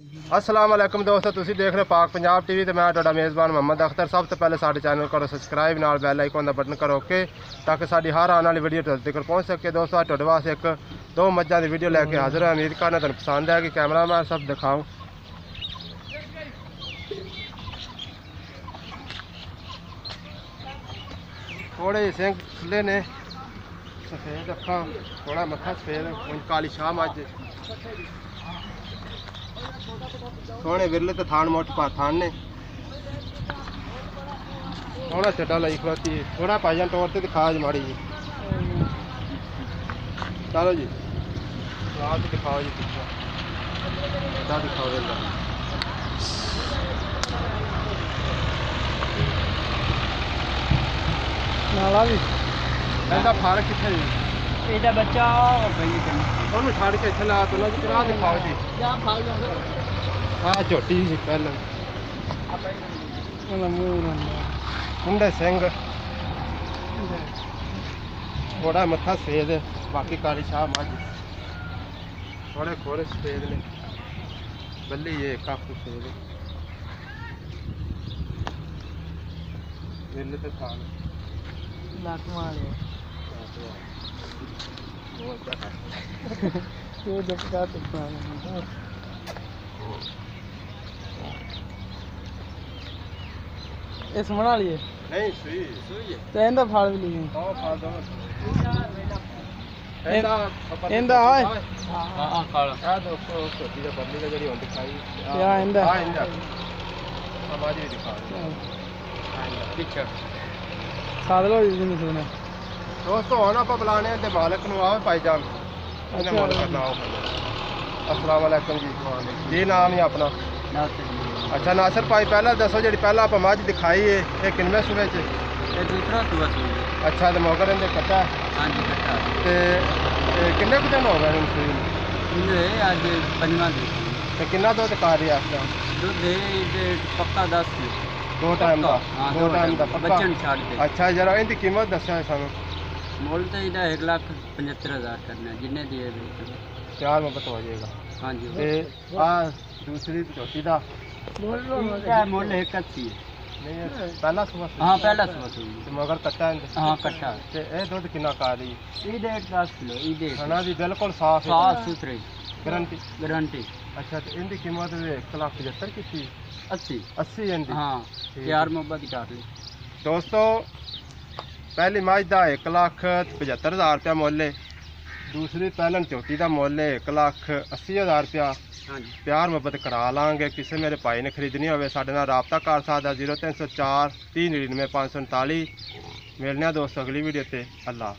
अस्सलाम वालेकुम दोस्तों, तुसीं देख रहे हो पाक पंजाब टीवी तो मैं तुहाडा मेज़बान मोहम्मद अख्तर। सब तो पहले साडे चैनल करो सबसक्राइब, नाल बैल आइकन का बटन करो ओके, ताकि साडी हर आने वाली वीडियो तुहाडे तक पहुँच सके। दोस्तों अज तुहाडे वास्ते एक दो मज्जां दी वीडियो लैके हाजिर है। उम्मीद करना तुहानूं पसंद आएगी। कैमरा मैं सब दिखाऊँ। थोड़े सिंह खुले ने, सफेद अखां, थोड़ा मत्था सफेद, काली शाह मझ, सोने विरले तो थान मोट पा थान ने, सोना चटा लाई खलोती, थोड़ा पाइजान तोड़ते दिखा जी माड़ी जी। चलो जी रात दिखाओ जी, पीछा दिखाओ वेला नाला भी ਇਹਦਾ ਫਾਰਕ ਕਿੱਥੇ ਜੀ? ਇਹਦਾ ਬੱਚਾ ਉਹਨੂੰ ਛੱਡ ਕੇ ਇੱਥੇ ਲਾ ਤਾ ਨਾ ਜੀ। ਰਾਹ ਦਿਖਾਓ ਜੀ। ਆਹ ਝੋਟੀ ਸੀ ਪਹਿਲਾਂ, ਉਹਦਾ ਮੂੰਹ ਹੁੰਦੇ ਸਿੰਘ, ਥੋੜਾ ਮੱਥਾ ਸਫੇਦ, ਬਾਕੀ ਕਾਲੀ ਸ਼ਾਹ ਮੱਝ, ਥੋੜੇ ਖੋਰੇ ਸਫੇਦ ਨੇ, ਬੱਲੀ ਇਹ ਕਾਫੀ ਸਫੇਦ ਵੇਲੇ ਤੇ ਥਾਨ ਲੱਕ ਮਾਰਿਆ ਉਹ ਜੱਪਾ ਟੁੱਟਾ ਇਹ ਸਮਣ ਵਾਲੀ ਹੈ ਨਹੀਂ ਸੂਈ ਹੈ ਤੇ ਇਹਦਾ ਫਲ ਵੀ ਲਈ ਆਹ ਫਲ ਦੋ ਇਹਦਾ ਆਏ ਹਾਂ ਕਾਲਾ ਆ ਦੋਸਤੋ ਛੋਟੀ ਜਿਹੀ ਬੱਲੀ ਦਾ ਜਿਹੜੀ ਹੁਣ ਦਿਖਾਈ ਆ ਇਹਦਾ ਸਮਾਜ ਵੀ ਦਿਖਾ ਪਿੱਛੇ ਸਾਦ ਲੋ ਜੀ ਨਹੀਂ ਸੁਣਾ दोस्तों हम आप बुलाने ते मालिक नु आओ भाईजान, इन्हें मोल करना आओ। अस्सलाम वालेकुम जी। जी नाम ही अपना? अच्छा नासिर भाई, पहला दसो जी पहला आप मझ दिखाई है ये किनवे सूबे च? ये दूसरा सूबा सी। अच्छा तो मगर इनके कट्टा? हां जी कट्टा। ते किन्ने दिन हो गए इनसे? इनके आज पंजवां दिन। ते कितना दूध कार रही है इस दूध दे पक्का 10 किलो। दो टाइम का? दो टाइम का पक्का। बच्चन छाड़ के। अच्छा जरा इनकी कीमत दसो सानू। मोल तो इधर 1,75,000 करना जिन्ने दिए प्यार मोहब्बत हो जाएगा। हाँ जी। ते आ दूसरी छोटी दा मोल 180 है। नहीं पहला सुबह? हाँ पहला सुबह ते मगर कट्टा है? हाँ कट्टा। ते ए दूध कितना का रही? ईद 10 किलो। ईद खाना भी बिल्कुल साफ साफ सुथरे, गारंटी? गारंटी। अच्छा तो इनकी कीमत 1,75,000 की थी? 80 इनकी? हाँ प्यार मोहब्बत कर ली। दोस्तों पहली मझ का 1,75,000 रुपया मुल है, दूसरी पहलन झोटी का मुल है 1,80,000 रुपया। प्यार मुहब्बत करा लाँगे। किसी मेरे भाई ने खरीदनी हो साढ़े नाल राबता कर सकता। 0304 399 549। मिलने दोस्तों अगली वीडियो से। अल्लाह।